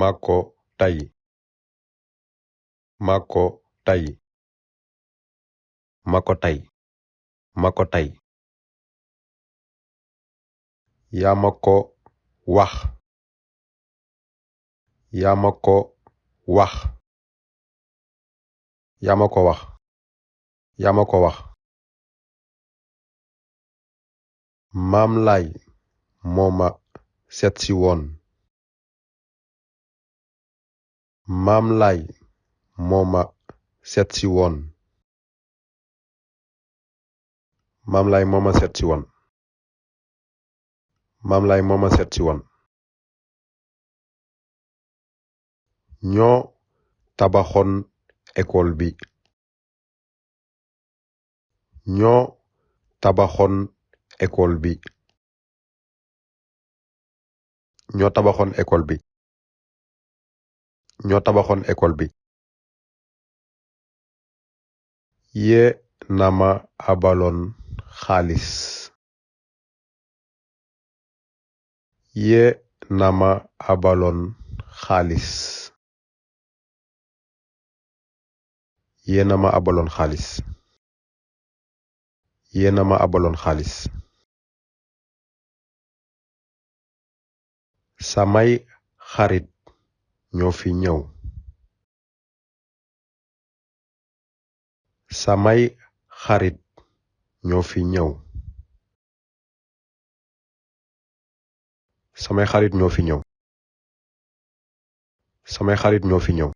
mako tay mako tay mako tay mako tay yamako wax yamako wax yamako wax yamako wax Maam Laay mooma setsi woon Maam Laay mooma setsi woon Maam Laay mooma setsi woon Maam Laay mooma setsi woon ñoo tabaxoon école bi ñoo tabaxoon école bi ñoo tabaxoon école bi ñoo tabaxoon école bi yee na ma abaloon xaalis yee na ma abaloon xaalis yee na ma abaloon xaalis yee na ma abaloon xaalis samay xarit ñoo fi ñëw samay xarit ñoo fi ñëw samay xarit ñoo fi ñëw samay xarit ñoo fi ñëw